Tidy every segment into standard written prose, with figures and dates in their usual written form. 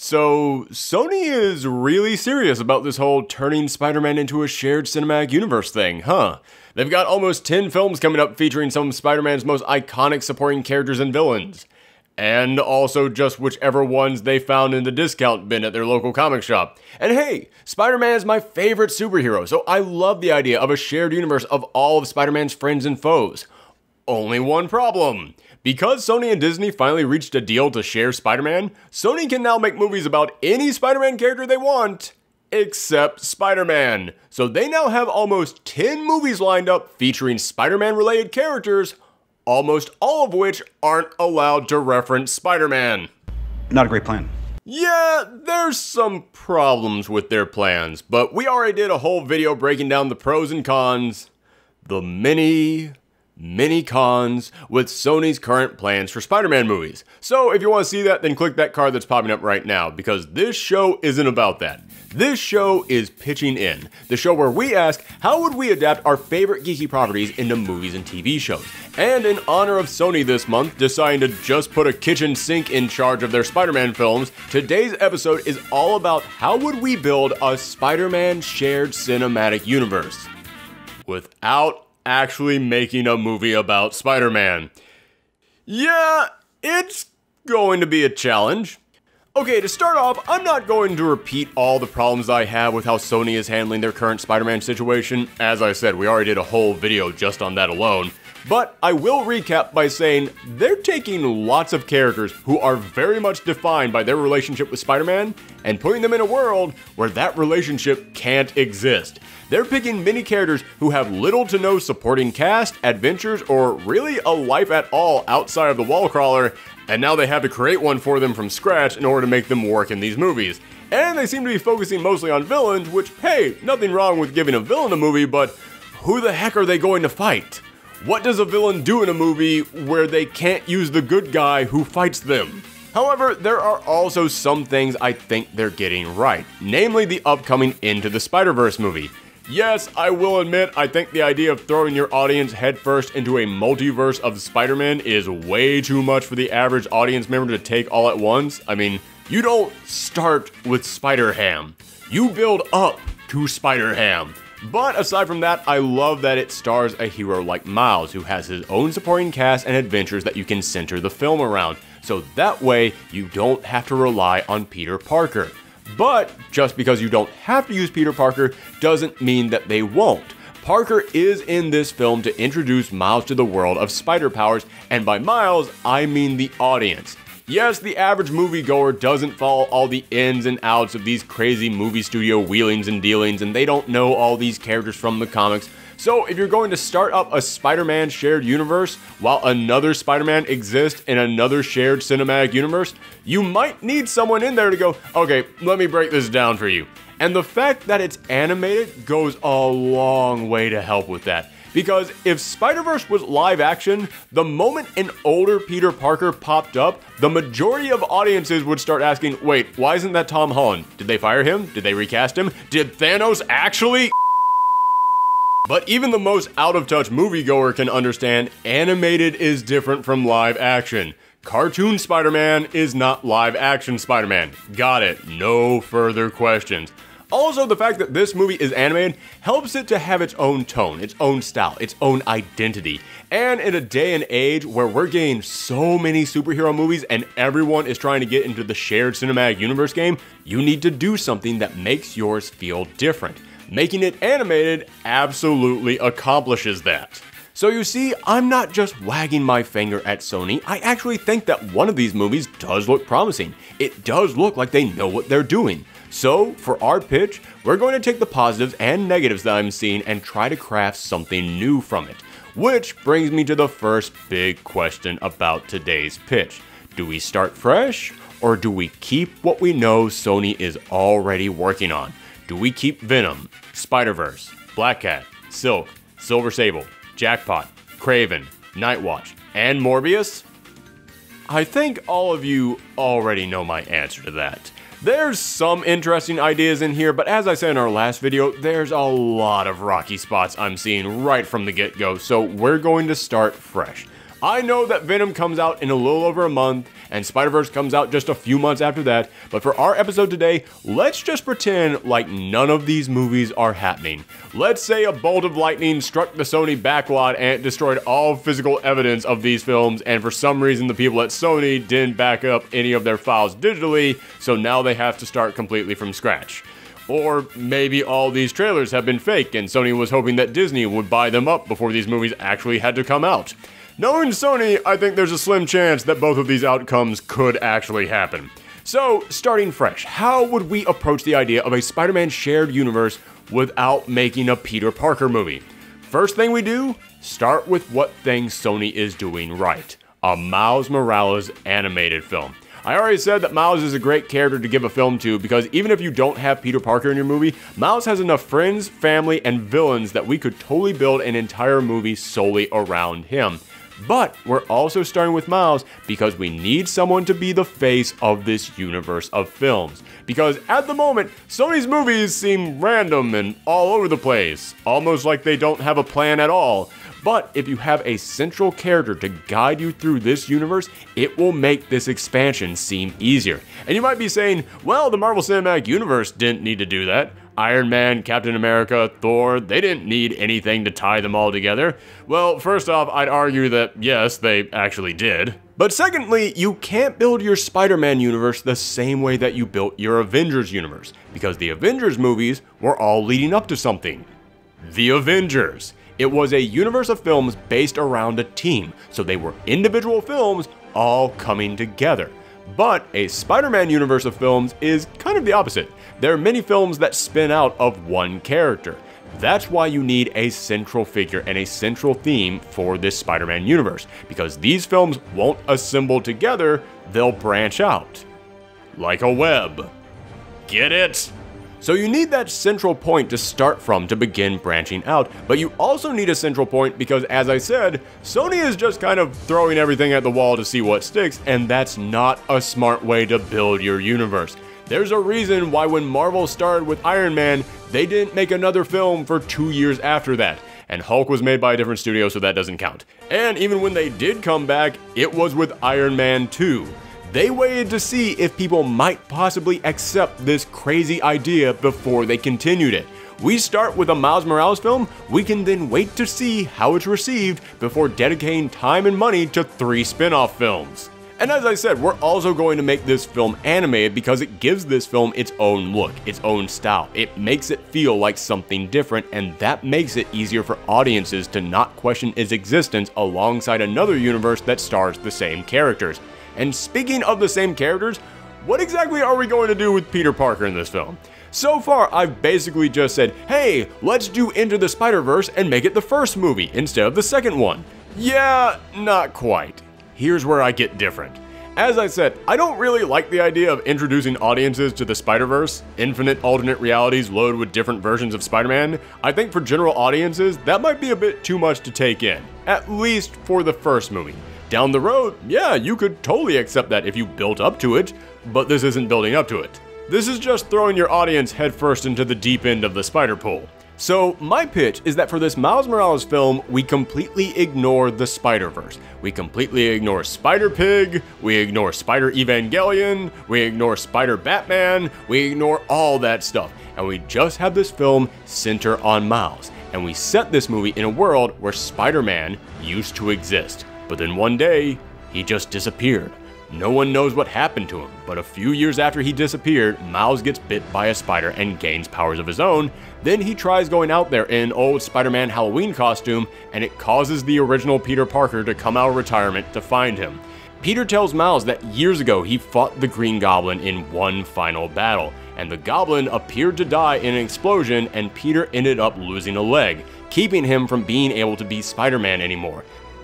So, Sony is really serious about this whole turning Spider-Man into a shared cinematic universe thing, huh? They've got almost 10 films coming up featuring some of Spider-Man's most iconic supporting characters and villains. And also just whichever ones they found in the discount bin at their local comic shop. And hey, Spider-Man is my favorite superhero, so I love the idea of a shared universe of all of Spider-Man's friends and foes. Only one problem. Because Sony and Disney finally reached a deal to share Spider-Man, Sony can now make movies about any Spider-Man character they want, except Spider-Man. So they now have almost 10 movies lined up featuring Spider-Man related characters, almost all of which aren't allowed to reference Spider-Man. Not a great plan. Yeah, there's some problems with their plans, but we already did a whole video breaking down the pros and cons, the many cons with Sony's current plans for Spider-Man movies. So if you want to see that, then click that card that's popping up right now, because this show isn't about that. This show is Pitching In, the show where we ask, how would we adapt our favorite geeky properties into movies and TV shows? And in honor of Sony this month deciding to just put a kitchen sink in charge of their Spider-Man films, today's episode is all about how would we build a Spider-Man shared cinematic universe without actually making a movie about Spider-Man. Yeah, it's going to be a challenge. Okay, to start off, I'm not going to repeat all the problems I have with how Sony is handling their current Spider-Man situation. As I said, we already did a whole video just on that alone. But I will recap by saying they're taking lots of characters who are very much defined by their relationship with Spider-Man and putting them in a world where that relationship can't exist. They're picking many characters who have little to no supporting cast, adventures, or really a life at all outside of the wall crawler, and now they have to create one for them from scratch in order to make them work in these movies. And they seem to be focusing mostly on villains, which, hey, nothing wrong with giving a villain a movie, but who the heck are they going to fight? What does a villain do in a movie where they can't use the good guy who fights them? However, there are also some things I think they're getting right, namely the upcoming Into the SpiderVerse movie. Yes, I will admit, I think the idea of throwing your audience headfirst into a multiverse of Spider-Man is way too much for the average audience member to take all at once. I mean, you don't start with Spider-Ham. You build up to Spider-Ham. But aside from that, I love that it stars a hero like Miles, who has his own supporting cast and adventures that you can center the film around. So that way, you don't have to rely on Peter Parker. But just because you don't have to use Peter Parker doesn't mean that they won't. Parker is in this film to introduce Miles to the world of spider powers, and by Miles, I mean the audience. Yes, the average moviegoer doesn't follow all the ins and outs of these crazy movie studio wheelings and dealings, and they don't know all these characters from the comics. So if you're going to start up a Spider-Man shared universe while another Spider-Man exists in another shared cinematic universe, you might need someone in there to go, okay, let me break this down for you. And the fact that it's animated goes a long way to help with that. Because if Spider-Verse was live action, the moment an older Peter Parker popped up, the majority of audiences would start asking, wait, why isn't that Tom Holland? Did they fire him? Did they recast him? Did Thanos actually? But even the most out-of-touch moviegoer can understand animated is different from live action. Cartoon Spider-Man is not live action Spider-Man. Got it. No further questions. Also, the fact that this movie is animated helps it to have its own tone, its own style, its own identity. And in a day and age where we're getting so many superhero movies and everyone is trying to get into the shared cinematic universe game, you need to do something that makes yours feel different. Making it animated absolutely accomplishes that. So you see, I'm not just wagging my finger at Sony, I actually think that one of these movies does look promising. It does look like they know what they're doing. So, for our pitch, we're going to take the positives and negatives that I'm seeing and try to craft something new from it. Which brings me to the first big question about today's pitch. Do we start fresh, or do we keep what we know Sony is already working on? Do we keep Venom, SpiderVerse, Black Cat, Silk, Silver Sable, Jackpot, Kraven, Nightwatch, and Morbius? I think all of you already know my answer to that. There's some interesting ideas in here, but as I said in our last video, there's a lot of rocky spots I'm seeing right from the get-go, so we're going to start fresh. I know that Venom comes out in a little over a month, and SpiderVerse comes out just a few months after that, but for our episode today, let's just pretend like none of these movies are happening. Let's say a bolt of lightning struck the Sony backlot and it destroyed all physical evidence of these films, and for some reason the people at Sony didn't back up any of their files digitally, so now they have to start completely from scratch. Or maybe all these trailers have been fake and Sony was hoping that Disney would buy them up before these movies actually had to come out. Knowing Sony, I think there's a slim chance that both of these outcomes could actually happen. So, starting fresh, how would we approach the idea of a Spider-Man shared universe without making a Peter Parker movie? First thing we do, start with what things Sony is doing right. A Miles Morales animated film. I already said that Miles is a great character to give a film to because even if you don't have Peter Parker in your movie, Miles has enough friends, family, and villains that we could totally build an entire movie solely around him. But we're also starting with Miles because we need someone to be the face of this universe of films. Because at the moment, Sony's movies seem random and all over the place, almost like they don't have a plan at all. But if you have a central character to guide you through this universe, it will make this expansion seem easier. And you might be saying, well, the Marvel Cinematic Universe didn't need to do that. Iron Man, Captain America, Thor, they didn't need anything to tie them all together. Well, first off, I'd argue that yes, they actually did. But secondly, you can't build your Spider-Man universe the same way that you built your Avengers universe, because the Avengers movies were all leading up to something. The Avengers. It was a universe of films based around a team, so they were individual films all coming together. But a Spider-Man universe of films is kind of the opposite. There are many films that spin out of one character. That's why you need a central figure and a central theme for this Spider-Man universe, because these films won't assemble together, they'll branch out. Like a web. Get it? So you need that central point to start from to begin branching out, but you also need a central point because, as I said, Sony is just kind of throwing everything at the wall to see what sticks, and that's not a smart way to build your universe. There's a reason why when Marvel started with Iron Man, they didn't make another film for 2 years after that, and Hulk was made by a different studio, so that doesn't count. And even when they did come back, it was with Iron Man 2. They waited to see if people might possibly accept this crazy idea before they continued it. We start with a Miles Morales film, we can then wait to see how it's received before dedicating time and money to 3 spin-off films. And as I said, we're also going to make this film animated because it gives this film its own look, its own style. It makes it feel like something different, and that makes it easier for audiences to not question its existence alongside another universe that stars the same characters. And speaking of the same characters, what exactly are we going to do with Peter Parker in this film? So far, I've basically just said, hey, let's do Into the Spider-Verse and make it the first movie instead of the second one. Yeah, not quite. Here's where I get different. As I said, I don't really like the idea of introducing audiences to the Spider-Verse, infinite alternate realities loaded with different versions of Spider-Man. I think for general audiences, that might be a bit too much to take in, at least for the first movie. Down the road, yeah, you could totally accept that if you built up to it, but this isn't building up to it. This is just throwing your audience headfirst into the deep end of the spider pool. So my pitch is that for this Miles Morales film, we completely ignore the Spider-Verse. We completely ignore Spider-Pig, we ignore Spider-Evangelion, we ignore Spider-Batman, we ignore all that stuff, and we just have this film center on Miles. And we set this movie in a world where Spider-Man used to exist. But then one day, he just disappeared. No one knows what happened to him, but a few years after he disappeared, Miles gets bit by a spider and gains powers of his own. Then he tries going out there in an old Spider-Man Halloween costume, and it causes the original Peter Parker to come out of retirement to find him. Peter tells Miles that years ago he fought the Green Goblin in one final battle, and the Goblin appeared to die in an explosion, and Peter ended up losing a leg, keeping him from being able to be Spider-Man anymore.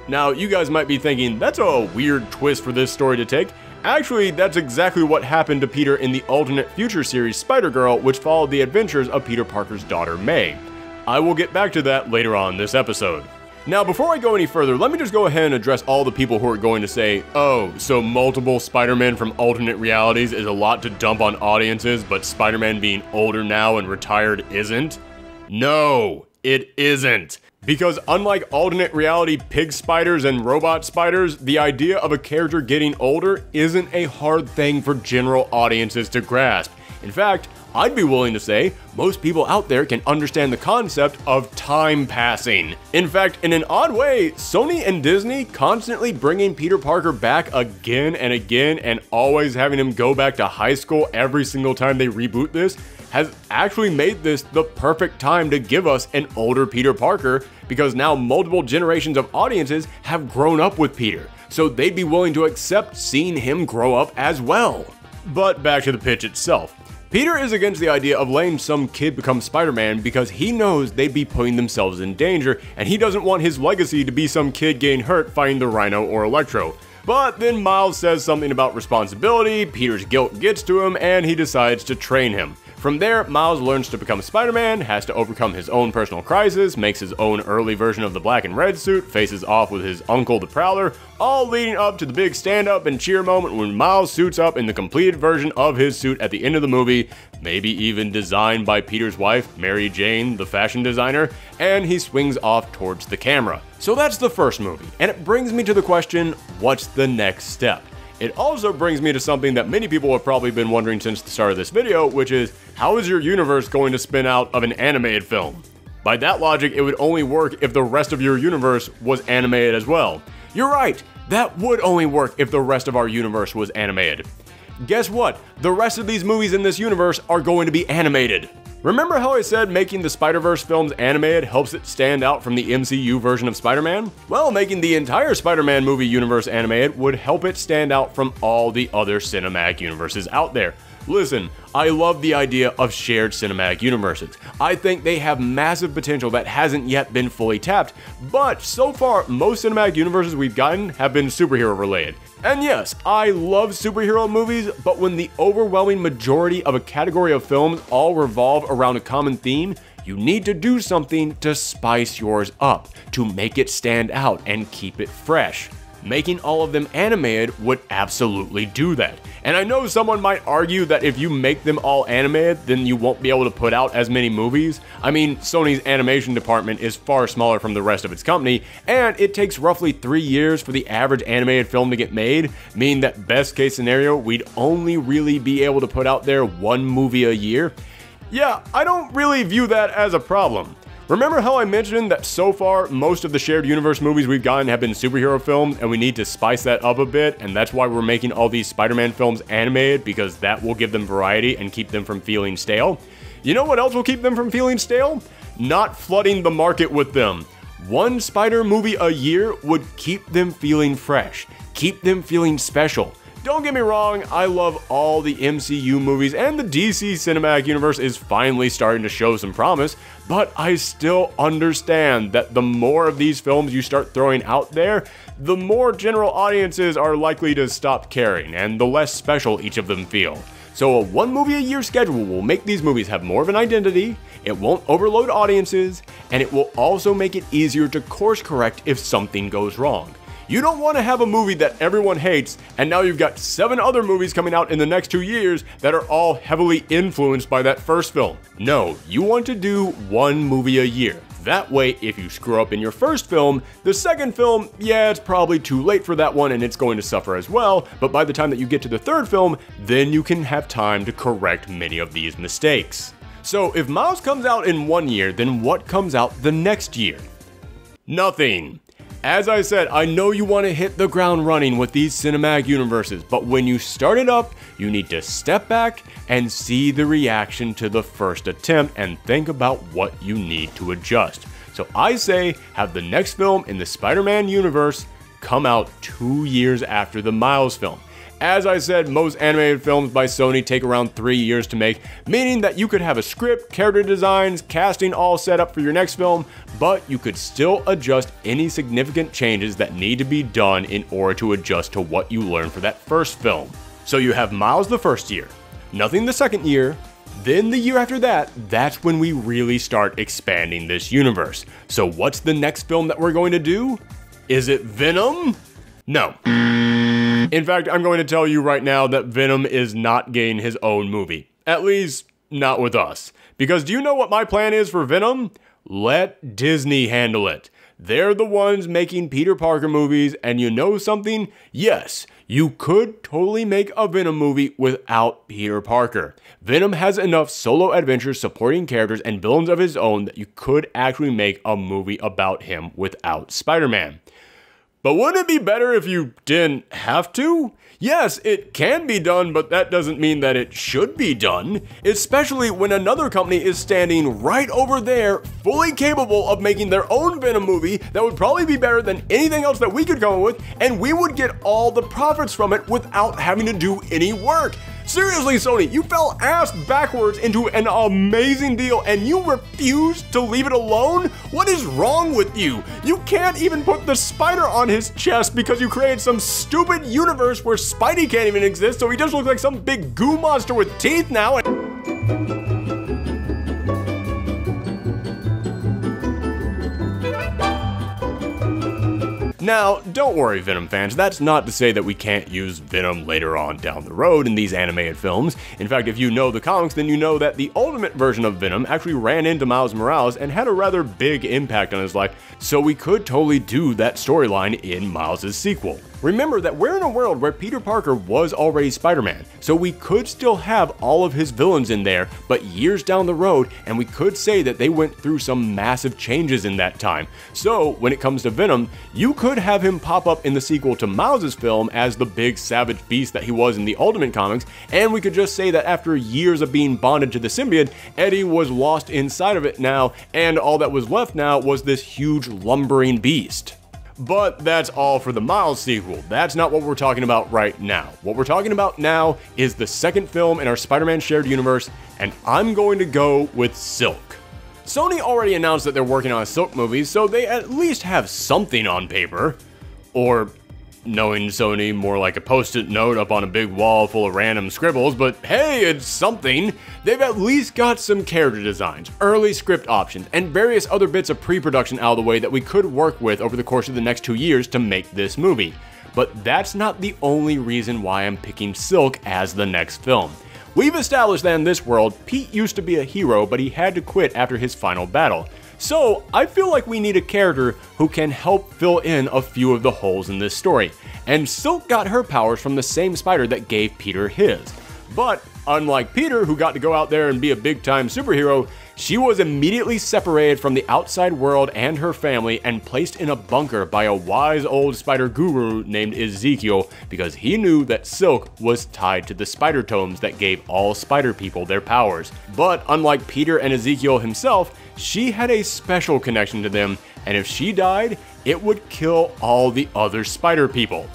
Now, you guys might be thinking, that's a weird twist for this story to take. Actually, that's exactly what happened to Peter in the alternate future series Spider-Girl, which followed the adventures of Peter Parker's daughter May. I will get back to that later on in this episode. Now, before I go any further, let me just go ahead and address all the people who are going to say, oh, so multiple Spider-Men from alternate realities is a lot to dump on audiences, but Spider-Man being older now and retired isn't? No, it isn't. Because unlike alternate reality pig spiders and robot spiders, the idea of a character getting older isn't a hard thing for general audiences to grasp. In fact, I'd be willing to say most people out there can understand the concept of time passing. In fact, in an odd way, Sony and Disney constantly bringing Peter Parker back again and again and always having him go back to high school every single time they reboot this has actually made this the perfect time to give us an older Peter Parker, because now multiple generations of audiences have grown up with Peter, so they'd be willing to accept seeing him grow up as well. But back to the pitch itself. Peter is against the idea of letting some kid become Spider-Man because he knows they'd be putting themselves in danger, and he doesn't want his legacy to be some kid getting hurt fighting the Rhino or Electro. But then Miles says something about responsibility, Peter's guilt gets to him, and he decides to train him. From there, Miles learns to become Spider-Man, has to overcome his own personal crisis, makes his own early version of the black and red suit, faces off with his uncle the Prowler, all leading up to the big stand-up and cheer moment when Miles suits up in the completed version of his suit at the end of the movie, maybe even designed by Peter's wife, Mary Jane, the fashion designer, and he swings off towards the camera. So that's the first movie, and it brings me to the question, what's the next step? It also brings me to something that many people have probably been wondering since the start of this video, which is, how is your universe going to spin out of an animated film? By that logic, it would only work if the rest of your universe was animated as well. You're right, that would only work if the rest of our universe was animated. Guess what? The rest of these movies in this universe are going to be animated. Remember how I said making the SpiderVerse films animated helps it stand out from the MCU version of Spider-Man? Well, making the entire Spider-Man movie universe animated would help it stand out from all the other cinematic universes out there. Listen, I love the idea of shared cinematic universes. I think they have massive potential that hasn't yet been fully tapped, but so far, most cinematic universes we've gotten have been superhero related. And yes, I love superhero movies, but when the overwhelming majority of a category of films all revolve around a common theme, you need to do something to spice yours up, to make it stand out and keep it fresh. Making all of them animated would absolutely do that. And I know someone might argue that if you make them all animated, then you won't be able to put out as many movies. I mean, Sony's animation department is far smaller from the rest of its company, and it takes roughly 3 years for the average animated film to get made, meaning that best case scenario, we'd only really be able to put out there 1 movie a year. Yeah, I don't really view that as a problem. Remember how I mentioned that so far, most of the shared universe movies we've gotten have been superhero films, and we need to spice that up a bit, and that's why we're making all these Spider-Man films animated, because that will give them variety and keep them from feeling stale? You know what else will keep them from feeling stale? Not flooding the market with them. 1 Spider movie a year would keep them feeling fresh, keep them feeling special. Don't get me wrong, I love all the MCU movies, and the DC Cinematic Universe is finally starting to show some promise, but I still understand that the more of these films you start throwing out there, the more general audiences are likely to stop caring, and the less special each of them feel. So a 1 movie a year schedule will make these movies have more of an identity, it won't overload audiences, and it will also make it easier to course correct if something goes wrong. You don't want to have a movie that everyone hates, and now you've got 7 other movies coming out in the next 2 years that are all heavily influenced by that first film. No, you want to do 1 movie a year. That way, if you screw up in your first film, the second film, yeah, it's probably too late for that one and it's going to suffer as well, but by the time that you get to the third film, then you can have time to correct many of these mistakes. So if Miles comes out in 1 year, then what comes out the next year? Nothing. As I said, I know you want to hit the ground running with these cinematic universes, but when you start it up, you need to step back and see the reaction to the first attempt and think about what you need to adjust. So I say, have the next film in the Spider-Man universe come out 2 years after the Miles film. As I said, most animated films by Sony take around 3 years to make, meaning that you could have a script, character designs, casting all set up for your next film, but you could still adjust any significant changes that need to be done in order to adjust to what you learned for that first film. So you have Miles the first year, nothing the second year, then the year after that, that's when we really start expanding this universe. So what's the next film that we're going to do? Is it Venom? No. In fact, I'm going to tell you right now that Venom is not getting his own movie. At least, not with us. Because do you know what my plan is for Venom? Let Disney handle it. They're the ones making Peter Parker movies, and you know something? Yes, you could totally make a Venom movie without Peter Parker. Venom has enough solo adventures, supporting characters, and villains of his own that you could actually make a movie about him without Spider-Man. But wouldn't it be better if you didn't have to? Yes, it can be done, but that doesn't mean that it should be done, especially when another company is standing right over there, fully capable of making their own Venom movie that would probably be better than anything else that we could come up with, and we would get all the profits from it without having to do any work. Seriously, Sony, you fell ass backwards into an amazing deal and you refused to leave it alone? What is wrong with you? You can't even put the spider on his chest because you created some stupid universe where Spidey can't even exist, so he just looks like some big goo monster with teeth now. Now, don't worry, Venom fans, that's not to say that we can't use Venom later on down the road in these animated films. In fact, if you know the comics, then you know that the ultimate version of Venom actually ran into Miles Morales and had a rather big impact on his life, so we could totally do that storyline in Miles' sequel. Remember that we're in a world where Peter Parker was already Spider-Man, so we could still have all of his villains in there, but years down the road, and we could say that they went through some massive changes in that time. So, when it comes to Venom, you could have him pop up in the sequel to Miles' film as the big savage beast that he was in the Ultimate comics, and we could just say that after years of being bonded to the symbiote, Eddie was lost inside of it now, and all that was left now was this huge lumbering beast. But that's all for the Miles sequel. That's not what we're talking about right now. What we're talking about now is the second film in our Spider-Man shared universe, and I'm going to go with Silk. Sony already announced that they're working on a Silk movie, so they at least have something on paper. Or, knowing Sony, more like a post-it note up on a big wall full of random scribbles, but hey, it's something. They've at least got some character designs, early script options, and various other bits of pre-production out of the way that we could work with over the course of the next 2 years to make this movie. But that's not the only reason why I'm picking Silk as the next film. We've established that in this world, Pete used to be a hero, but he had to quit after his final battle. So, I feel like we need a character who can help fill in a few of the holes in this story, and Silk got her powers from the same spider that gave Peter his. But, unlike Peter, who got to go out there and be a big-time superhero, she was immediately separated from the outside world and her family and placed in a bunker by a wise old spider guru named Ezekiel because he knew that Silk was tied to the spider tomes that gave all spider people their powers. But unlike Peter and Ezekiel himself, she had a special connection to them, and if she died, it would kill all the other spider people.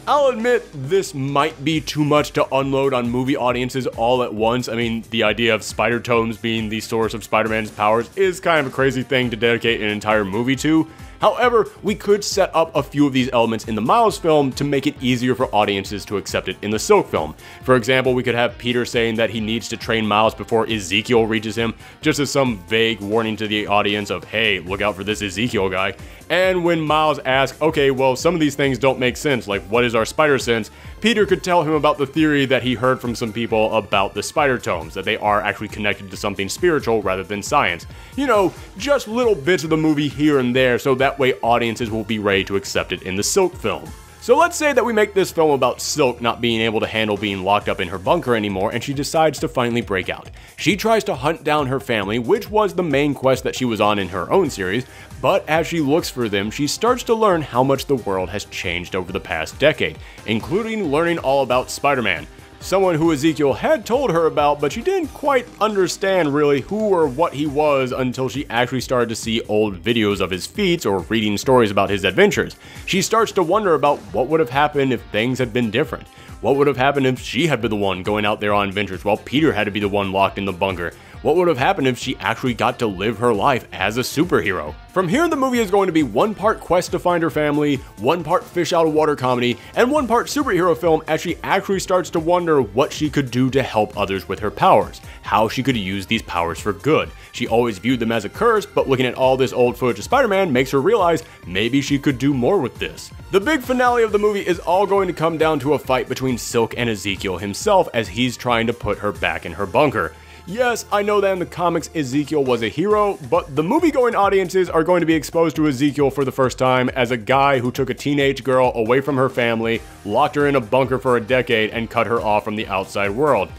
I'll admit this might be too much to unload on movie audiences all at once. I mean, the idea of spider tomes being the source of Spider-Man's powers is kind of a crazy thing to dedicate an entire movie to. However, we could set up a few of these elements in the Miles film to make it easier for audiences to accept it in the Silk film. For example, we could have Peter saying that he needs to train Miles before Ezekiel reaches him, just as some vague warning to the audience of, hey, look out for this Ezekiel guy. And when Miles asks, okay, well, some of these things don't make sense, like what is our spider sense? Peter could tell him about the theory that he heard from some people about the spider tomes, that they are actually connected to something spiritual rather than science. You know, just little bits of the movie here and there, so that way audiences will be ready to accept it in the Silk film. So let's say that we make this film about Silk not being able to handle being locked up in her bunker anymore, and she decides to finally break out. She tries to hunt down her family, which was the main quest that she was on in her own series, but as she looks for them, she starts to learn how much the world has changed over the past decade, including learning all about Spider-Man. Someone who Ezekiel had told her about, but she didn't quite understand really who or what he was until she actually started to see old videos of his feats or reading stories about his adventures. She starts to wonder about what would have happened if things had been different. What would have happened if she had been the one going out there on adventures while Peter had to be the one locked in the bunker? What would have happened if she actually got to live her life as a superhero? From here, the movie is going to be one part quest to find her family, one part fish out of water comedy, and one part superhero film as she actually starts to wonder what she could do to help others with her powers, how she could use these powers for good. She always viewed them as a curse, but looking at all this old footage of Spider-Man makes her realize maybe she could do more with this. The big finale of the movie is all going to come down to a fight between Silk and Ezekiel himself as he's trying to put her back in her bunker. Yes, I know that in the comics Ezekiel was a hero, but the movie-going audiences are going to be exposed to Ezekiel for the first time as a guy who took a teenage girl away from her family, locked her in a bunker for a decade, and cut her off from the outside world.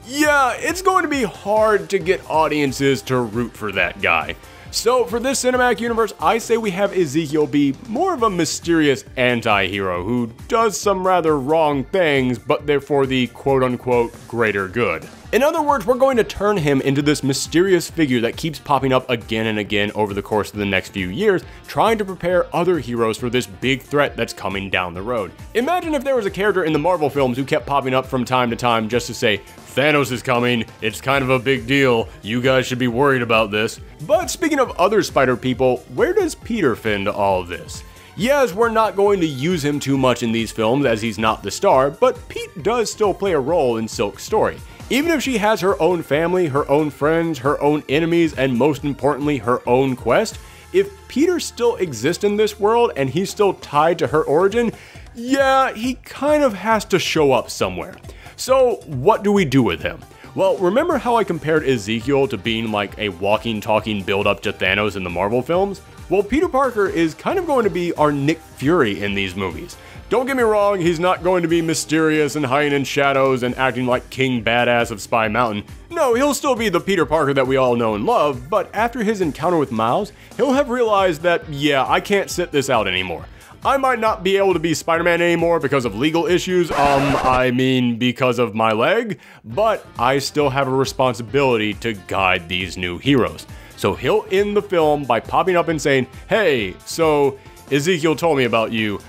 Yeah, it's going to be hard to get audiences to root for that guy. So for this cinematic universe, I say we have Ezekiel be more of a mysterious anti-hero who does some rather wrong things, but they're for the quote-unquote greater good. In other words, we're going to turn him into this mysterious figure that keeps popping up again and again over the course of the next few years, trying to prepare other heroes for this big threat that's coming down the road. Imagine if there was a character in the Marvel films who kept popping up from time to time just to say, Thanos is coming, it's kind of a big deal, you guys should be worried about this. But speaking of other spider people, where does Peter fit into all of this? Yes, we're not going to use him too much in these films as he's not the star, but Pete does still play a role in Silk's story. Even if she has her own family, her own friends, her own enemies, and most importantly, her own quest, if Peter still exists in this world and he's still tied to her origin, yeah, he kind of has to show up somewhere. So what do we do with him? Well, remember how I compared Ezekiel to being like a walking, talking build-up to Thanos in the Marvel films? Well, Peter Parker is kind of going to be our Nick Fury in these movies. Don't get me wrong, he's not going to be mysterious and hiding in shadows and acting like King Badass of Spy Mountain. No, he'll still be the Peter Parker that we all know and love, but after his encounter with Miles, he'll have realized that, yeah, I can't sit this out anymore. I might not be able to be Spider-Man anymore because of legal issues, because of my leg, but I still have a responsibility to guide these new heroes. So he'll end the film by popping up and saying, hey, so Ezekiel told me about you.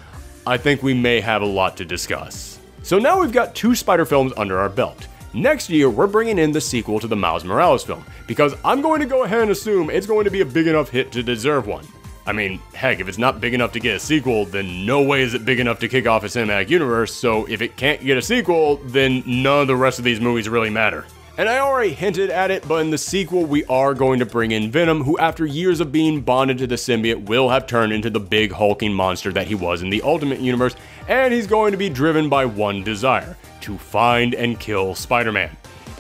I think we may have a lot to discuss. So now we've got 2 Spider films under our belt. Next year, we're bringing in the sequel to the Miles Morales film, because I'm going to go ahead and assume it's going to be a big enough hit to deserve one. I mean, heck, if it's not big enough to get a sequel, then no way is it big enough to kick off a cinematic universe, so if it can't get a sequel, then none of the rest of these movies really matter. And I already hinted at it, but in the sequel we are going to bring in Venom, who after years of being bonded to the symbiote will have turned into the big hulking monster that he was in the Ultimate Universe, and he's going to be driven by one desire, to find and kill Spider-Man.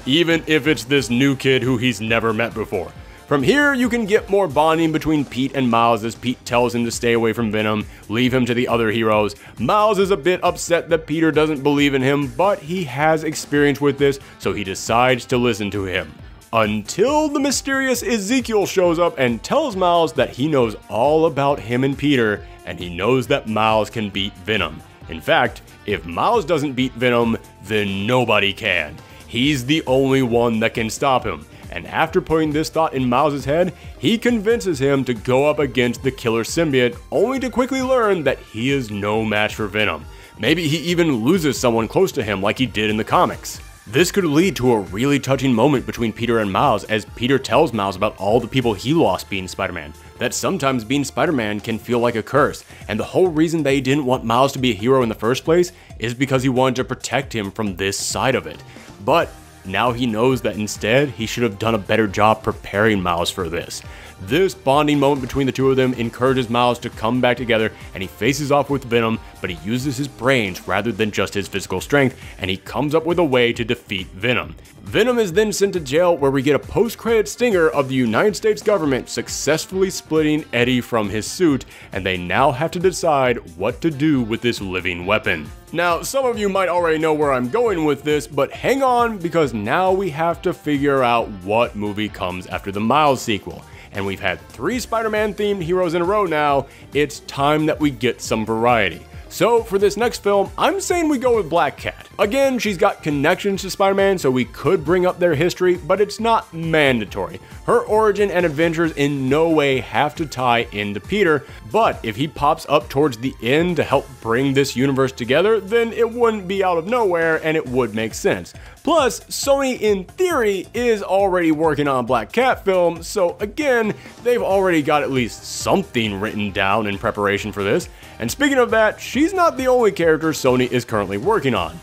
Even if it's this new kid who he's never met before. From here, you can get more bonding between Pete and Miles as Pete tells him to stay away from Venom, leave him to the other heroes. Miles is a bit upset that Peter doesn't believe in him, but he has experience with this, so he decides to listen to him. Until the mysterious Ezekiel shows up and tells Miles that he knows all about him and Peter, and he knows that Miles can beat Venom. In fact, if Miles doesn't beat Venom, then nobody can. He's the only one that can stop him. And after putting this thought in Miles' head, he convinces him to go up against the killer symbiote, only to quickly learn that he is no match for Venom. Maybe he even loses someone close to him like he did in the comics. This could lead to a really touching moment between Peter and Miles as Peter tells Miles about all the people he lost being Spider-Man. That sometimes being Spider-Man can feel like a curse, and the whole reason they didn't want Miles to be a hero in the first place is because he wanted to protect him from this side of it. But now he knows that instead, he should have done a better job preparing Miles for this. This bonding moment between the two of them encourages Miles to come back together, and he faces off with Venom, but he uses his brains rather than just his physical strength, and he comes up with a way to defeat Venom. Venom is then sent to jail, where we get a post-credit stinger of the United States government successfully splitting Eddie from his suit, and they now have to decide what to do with this living weapon. Now, some of you might already know where I'm going with this, but hang on, because now we have to figure out what movie comes after the Miles sequel. And we've had 3 Spider-Man themed heroes in a row now, it's time that we get some variety. So for this next film, I'm saying we go with Black Cat. Again, she's got connections to Spider-Man, so we could bring up their history, but it's not mandatory. Her origin and adventures in no way have to tie into Peter, but if he pops up towards the end to help bring this universe together, then it wouldn't be out of nowhere and it would make sense. Plus, Sony, in theory, is already working on a Black Cat film, so again, they've already got at least something written down in preparation for this. And speaking of that, she's not the only character Sony is currently working on.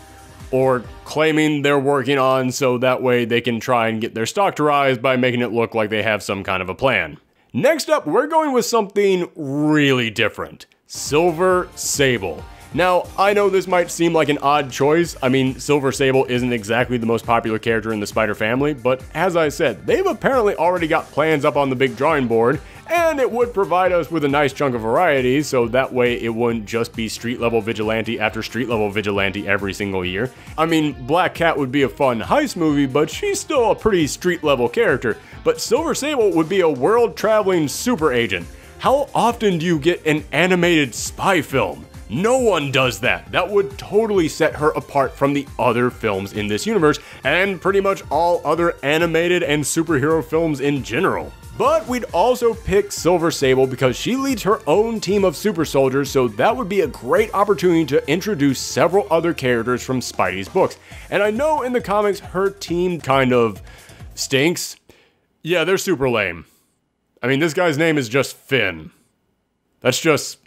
Or claiming they're working on, so that way they can try and get their stock to rise by making it look like they have some kind of a plan. Next up, we're going with something really different. Silver Sable. Now, I know this might seem like an odd choice. I mean, Silver Sable isn't exactly the most popular character in the Spider family, but as I said, they've apparently already got plans up on the big drawing board, and it would provide us with a nice chunk of variety, so that way it wouldn't just be street-level vigilante after street-level vigilante every single year. I mean, Black Cat would be a fun heist movie, but she's still a pretty street-level character. But Silver Sable would be a world-traveling super agent. How often do you get an animated spy film? No one does that. That would totally set her apart from the other films in this universe, and pretty much all other animated and superhero films in general. But we'd also pick Silver Sable because she leads her own team of super soldiers, so that would be a great opportunity to introduce several other characters from Spidey's books. And I know in the comics her team kind of stinks. Yeah, they're super lame. I mean, this guy's name is just Finn. That's just...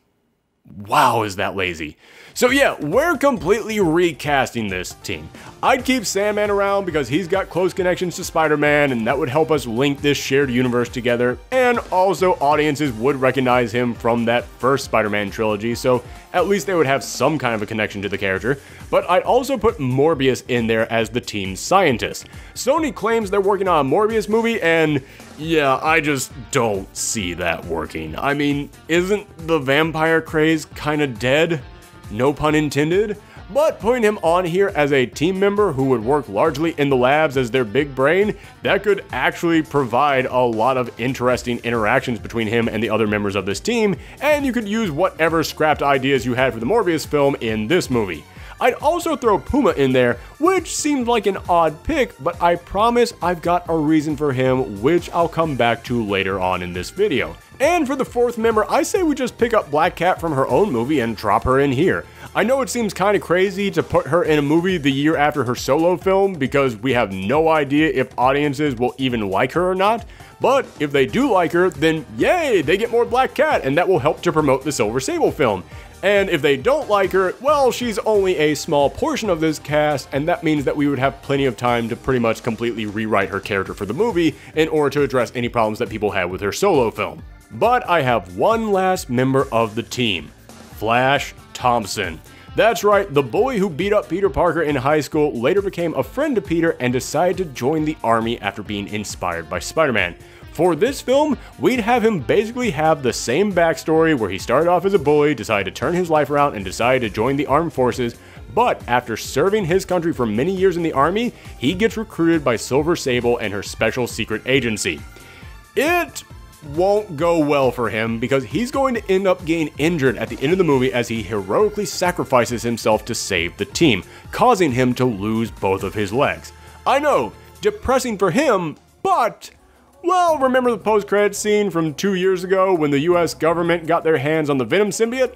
wow, is that lazy. So yeah, we're completely recasting this team. I'd keep Sandman around because he's got close connections to Spider-Man, and that would help us link this shared universe together, and also audiences would recognize him from that first Spider-Man trilogy, so at least they would have some kind of a connection to the character. But I'd also put Morbius in there as the team's scientist. Sony claims they're working on a Morbius movie, and yeah, I just don't see that working. I mean, isn't the vampire craze kinda dead? No pun intended. But putting him on here as a team member who would work largely in the labs as their big brain, that could actually provide a lot of interesting interactions between him and the other members of this team, and you could use whatever scrapped ideas you had for the Morbius film in this movie. I'd also throw Puma in there, which seemed like an odd pick, but I promise I've got a reason for him, which I'll come back to later on in this video. And for the fourth member, I say we just pick up Black Cat from her own movie and drop her in here. I know it seems kind of crazy to put her in a movie the year after her solo film because we have no idea if audiences will even like her or not, but if they do like her, then yay, they get more Black Cat, and that will help to promote the Silver Sable film. And if they don't like her, well, she's only a small portion of this cast, and that means that we would have plenty of time to pretty much completely rewrite her character for the movie in order to address any problems that people had with her solo film. But I have one last member of the team, Flash Thompson. That's right, the bully who beat up Peter Parker in high school later became a friend to Peter and decided to join the army after being inspired by Spider-Man. For this film, we'd have him basically have the same backstory where he started off as a bully, decided to turn his life around, and decided to join the armed forces, but after serving his country for many years in the army, he gets recruited by Silver Sable and her special secret agency. It won't go well for him because he's going to end up getting injured at the end of the movie as he heroically sacrifices himself to save the team, causing him to lose both of his legs. I know, depressing for him, but... well, remember the post-credits scene from 2 years ago when the US government got their hands on the Venom symbiote?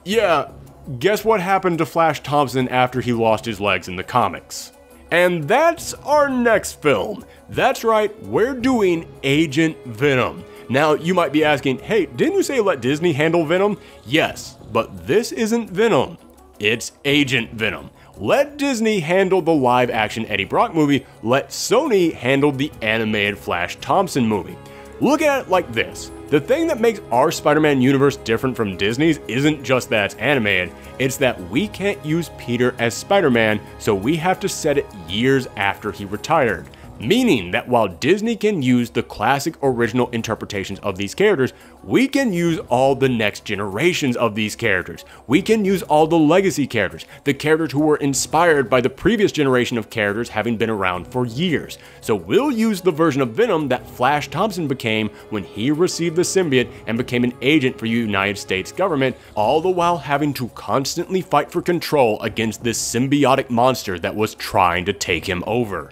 Yeah, guess what happened to Flash Thompson after he lost his legs in the comics? And that's our next film. That's right, we're doing Agent Venom. Now, you might be asking, hey, didn't you say let Disney handle Venom? Yes, but this isn't Venom. It's Agent Venom. Let Disney handle the live-action Eddie Brock movie, let Sony handle the animated Flash Thompson movie. Look at it like this. The thing that makes our Spider-Man universe different from Disney's isn't just that it's animated, it's that we can't use Peter as Spider-Man, so we have to set it years after he retired. Meaning that while Disney can use the classic original interpretations of these characters, we can use all the next generations of these characters. We can use all the legacy characters, the characters who were inspired by the previous generation of characters having been around for years. So we'll use the version of Venom that Flash Thompson became when he received the symbiote and became an agent for the United States government, all the while having to constantly fight for control against this symbiotic monster that was trying to take him over.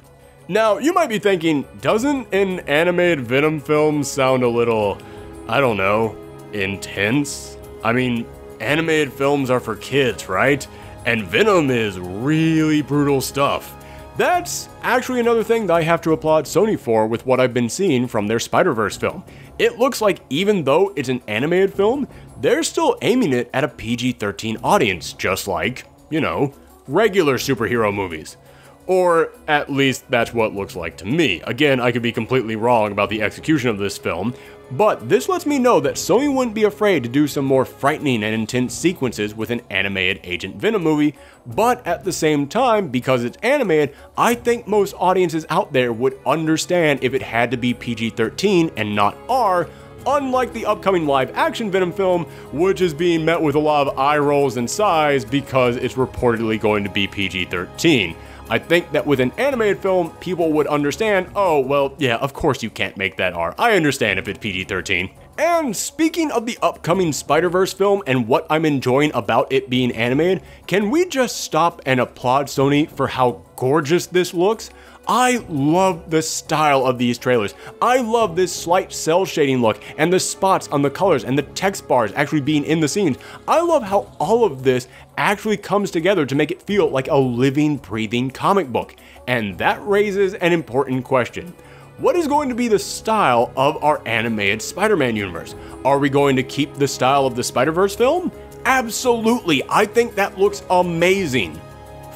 Now, you might be thinking, doesn't an animated Venom film sound a little, I don't know, intense? I mean, animated films are for kids, right? And Venom is really brutal stuff. That's actually another thing that I have to applaud Sony for with what I've been seeing from their SpiderVerse film. It looks like even though it's an animated film, they're still aiming it at a PG-13 audience, just like, you know, regular superhero movies. Or at least that's what it looks like to me. Again, I could be completely wrong about the execution of this film, But this lets me know that Sony wouldn't be afraid to do some more frightening and intense sequences with an animated Agent Venom movie, but at the same time, because it's animated, I think most audiences out there would understand if it had to be PG-13 and not R, unlike the upcoming live-action Venom film, which is being met with a lot of eye rolls and sighs because it's reportedly going to be PG-13. I think that with an animated film, people would understand, oh, well, yeah, of course you can't make that R. I understand if it's PG-13. And speaking of the upcoming SpiderVerse film and what I'm enjoying about it being animated, can we just stop and applaud Sony for how gorgeous this looks? I love the style of these trailers. I love this slight cell shading look and the spots on the colors and the text bars actually being in the scenes. I love how all of this actually comes together to make it feel like a living, breathing comic book. And that raises an important question. What is going to be the style of our animated Spider-Man universe? Are we going to keep the style of the SpiderVerse film? Absolutely, I think that looks amazing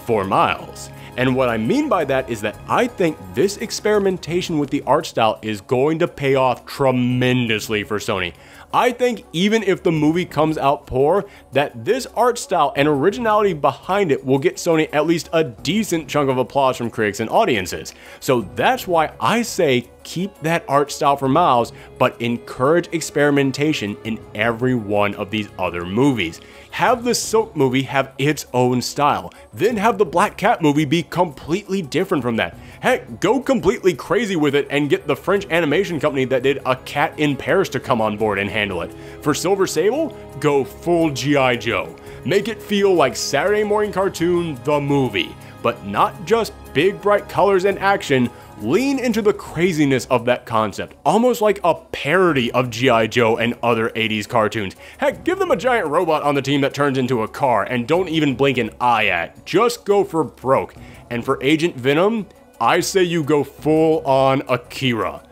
for Miles. And what I mean by that is that I think this experimentation with the art style is going to pay off tremendously for Sony. I think even if the movie comes out poor, that this art style and originality behind it will get Sony at least a decent chunk of applause from critics and audiences. So that's why I say keep that art style for Miles, but encourage experimentation in every one of these other movies. Have the Silk movie have its own style, then have the Black Cat movie be completely different from that. Heck, go completely crazy with it and get the French animation company that did A Cat in Paris to come on board and handle it. For Silver Sable, go full G.I. Joe. Make it feel like Saturday morning cartoon, the movie, but not just big bright colors and action. Lean into the craziness of that concept, almost like a parody of G.I. Joe and other 80s cartoons. Heck, give them a giant robot on the team that turns into a car and don't even blink an eye at. Just go for broke. And for Agent Venom, I say you go full on Akira.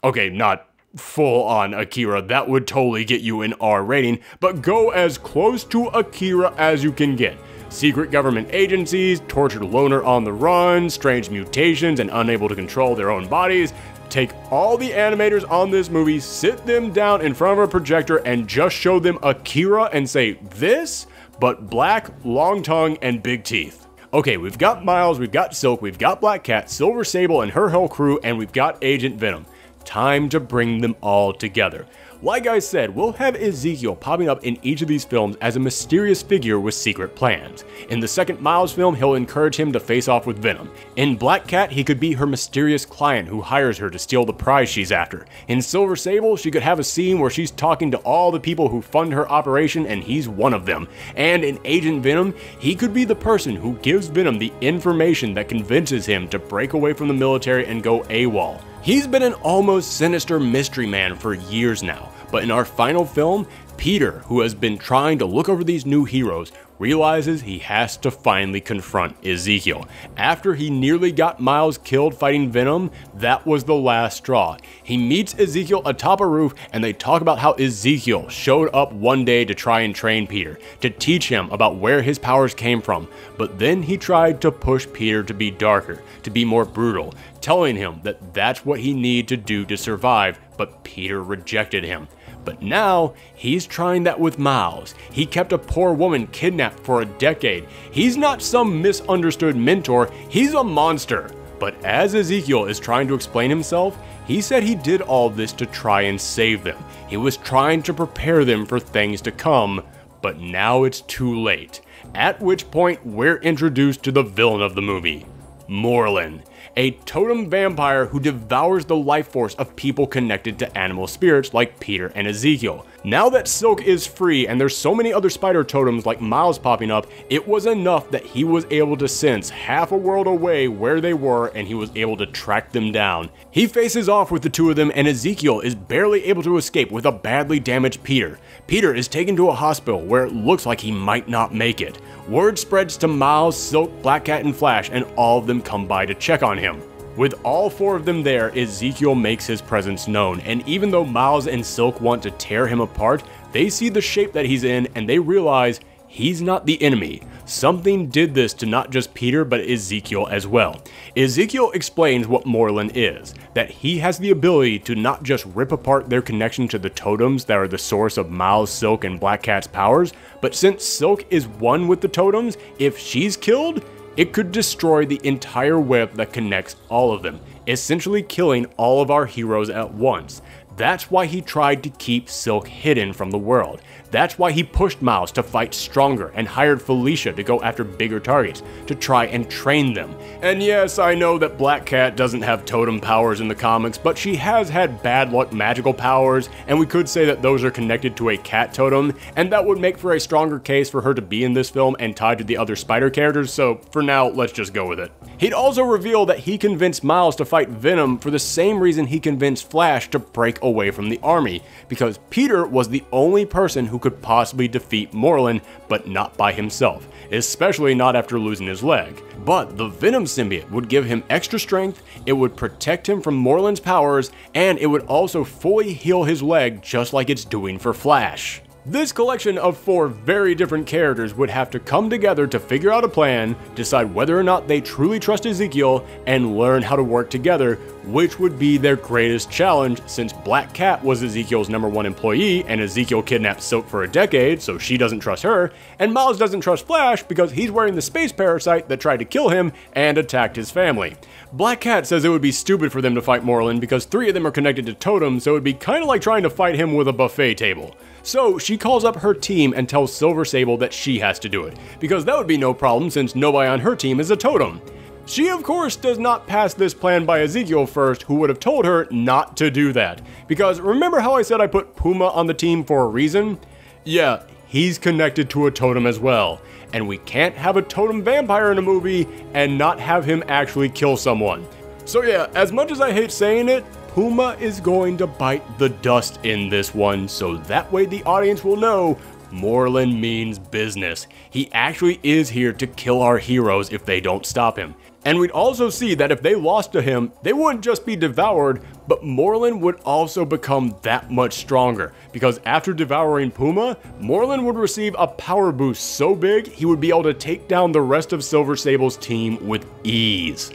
Okay, not full on Akira, that would totally get you an R rating, but go as close to Akira as you can get. Secret government agencies, tortured loner on the run, strange mutations and unable to control their own bodies. Take all the animators on this movie, sit them down in front of a projector and just show them Akira and say this, but black, long tongue, and big teeth. Okay, we've got Miles, we've got Silk, we've got Black Cat, Silver Sable and her whole crew, and we've got Agent Venom. Time to bring them all together. Like I said, we'll have Ezekiel popping up in each of these films as a mysterious figure with secret plans. In the second Miles film, he'll encourage him to face off with Venom. In Black Cat, he could be her mysterious client who hires her to steal the prize she's after. In Silver Sable, she could have a scene where she's talking to all the people who fund her operation and he's one of them. And in Agent Venom, he could be the person who gives Venom the information that convinces him to break away from the military and go AWOL. He's been an almost sinister mystery man for years now, but in our final film, Peter, who has been trying to look over these new heroes, realizes he has to finally confront Ezekiel. After he nearly got Miles killed fighting Venom, that was the last straw. He meets Ezekiel atop a roof and they talk about how Ezekiel showed up one day to try and train Peter, to teach him about where his powers came from, but then he tried to push Peter to be darker, to be more brutal, telling him that that's what he needed to do to survive, but Peter rejected him. But now, he's trying that with Miles. He kept a poor woman kidnapped for a decade. He's not some misunderstood mentor, he's a monster. But as Ezekiel is trying to explain himself, he said he did all this to try and save them. He was trying to prepare them for things to come, but now it's too late. At which point, we're introduced to the villain of the movie, Morlun, a totem vampire who devours the life force of people connected to animal spirits like Peter and Ezekiel. Now that Silk is free and there's so many other spider totems like Miles popping up, it was enough that he was able to sense half a world away where they were and he was able to track them down. He faces off with the two of them and Ezekiel is barely able to escape with a badly damaged Peter. Peter is taken to a hospital where it looks like he might not make it. Word spreads to Miles, Silk, Black Cat, and Flash, and all of them come by to check on him. With all four of them there, Ezekiel makes his presence known, and even though Miles and Silk want to tear him apart, they see the shape that he's in and they realize he's not the enemy. Something did this to not just Peter, but Ezekiel as well. Ezekiel explains what Morlun is, that he has the ability to not just rip apart their connection to the totems that are the source of Miles, Silk, and Black Cat's powers, but since Silk is one with the totems, if she's killed, it could destroy the entire web that connects all of them, essentially killing all of our heroes at once. That's why he tried to keep Silk hidden from the world. That's why he pushed Miles to fight stronger and hired Felicia to go after bigger targets, to try and train them. And yes, I know that Black Cat doesn't have totem powers in the comics, but she has had bad luck magical powers, and we could say that those are connected to a cat totem, and that would make for a stronger case for her to be in this film and tied to the other Spider characters, so for now, let's just go with it. He'd also reveal that he convinced Miles to fight Venom for the same reason he convinced Flash to break away from the army, because Peter was the only person who could possibly defeat Morlun, but not by himself, especially not after losing his leg. But the Venom symbiote would give him extra strength, it would protect him from Morlun's powers, and it would also fully heal his leg just like it's doing for Flash. This collection of 4 very different characters would have to come together to figure out a plan, decide whether or not they truly trust Ezekiel, and learn how to work together, which would be their greatest challenge since Black Cat was Ezekiel's #1 employee and Ezekiel kidnapped Silk for a decade, so she doesn't trust her, and Miles doesn't trust Flash because he's wearing the space parasite that tried to kill him and attacked his family. Black Cat says it would be stupid for them to fight Morlun because 3 of them are connected to totems, so it would be kind of like trying to fight him with a buffet table. So she calls up her team and tells Silver Sable that she has to do it, because that would be no problem since nobody on her team is a totem. She of course does not pass this plan by Ezekiel first, who would have told her not to do that, because remember how I said I put Puma on the team for a reason? Yeah, he's connected to a totem as well, and we can't have a totem vampire in a movie and not have him actually kill someone. So yeah, as much as I hate saying it, Puma is going to bite the dust in this one, so that way the audience will know Morlun means business. He actually is here to kill our heroes if they don't stop him. And we'd also see that if they lost to him, they wouldn't just be devoured, but Morlun would also become that much stronger, because after devouring Puma, Morlun would receive a power boost so big he would be able to take down the rest of Silver Sable's team with ease.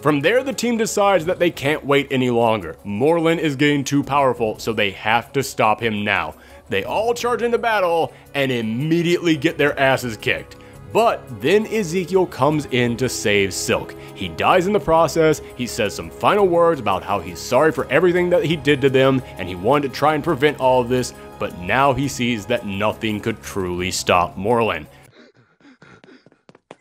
From there, the team decides that they can't wait any longer. Morlun is getting too powerful, so they have to stop him now. They all charge into battle and immediately get their asses kicked. But then Ezekiel comes in to save Silk. He dies in the process, he says some final words about how he's sorry for everything that he did to them, and he wanted to try and prevent all of this, but now he sees that nothing could truly stop Morlun.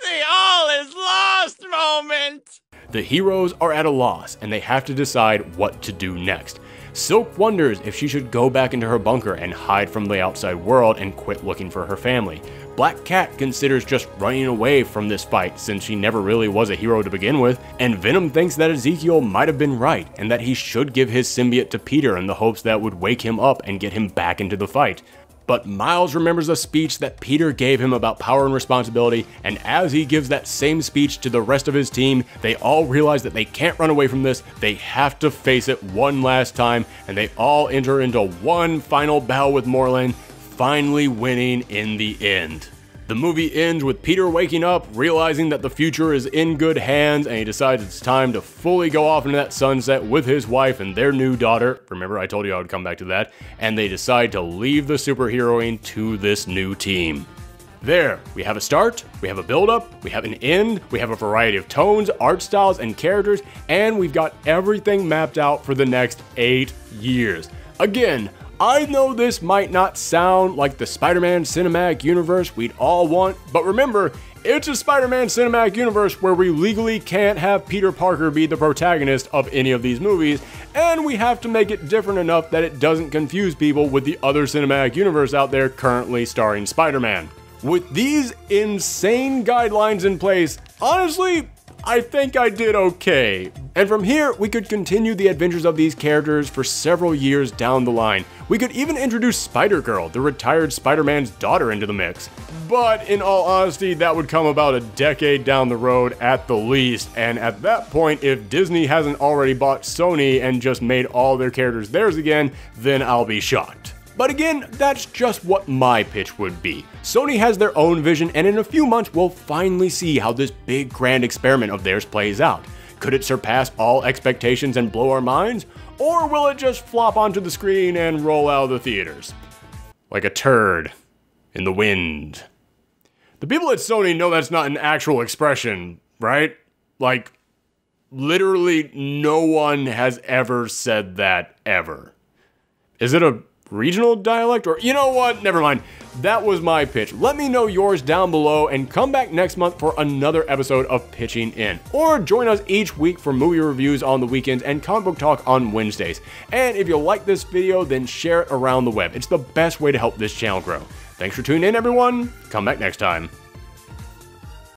The all is lost moment! The heroes are at a loss, and they have to decide what to do next. Silk wonders if she should go back into her bunker and hide from the outside world and quit looking for her family. Black Cat considers just running away from this fight since she never really was a hero to begin with, and Venom thinks that Ezekiel might have been right and that he should give his symbiote to Peter in the hopes that would wake him up and get him back into the fight. But Miles remembers a speech that Peter gave him about power and responsibility, and as he gives that same speech to the rest of his team, they all realize that they can't run away from this, they have to face it one last time, and they all enter into one final battle with Morlun, finally winning in the end. The movie ends with Peter waking up, realizing that the future is in good hands, and he decides it's time to fully go off into that sunset with his wife and their new daughter. Remember, I told you I would come back to that. And they decide to leave the superheroing to this new team. There, we have a start, we have a build-up, we have an end, we have a variety of tones, art styles, and characters, and we've got everything mapped out for the next 8 years. Again, I know this might not sound like the Spider-Man cinematic universe we'd all want, but remember, it's a Spider-Man cinematic universe where we legally can't have Peter Parker be the protagonist of any of these movies, and we have to make it different enough that it doesn't confuse people with the other cinematic universe out there currently starring Spider-Man. With these insane guidelines in place, honestly, I think I did okay. And from here, we could continue the adventures of these characters for several years down the line. We could even introduce Spider-Girl, the retired Spider-Man's daughter, into the mix. But in all honesty, that would come about a decade down the road at the least, and at that point, if Disney hasn't already bought Sony and just made all their characters theirs again, then I'll be shocked. But again, that's just what my pitch would be. Sony has their own vision, and in a few months we'll finally see how this big grand experiment of theirs plays out. Could it surpass all expectations and blow our minds? Or will it just flop onto the screen and roll out of the theaters? Like a turd in the wind. The people at Sony know that's not an actual expression, right? Like, literally no one has ever said that ever. Is it a regional dialect? Or, you know what? Never mind. That was my pitch. Let me know yours down below and come back next month for another episode of Pitching In. Or join us each week for movie reviews on the weekends and comic book talk on Wednesdays. And if you like this video, then share it around the web. It's the best way to help this channel grow. Thanks for tuning in, everyone. Come back next time.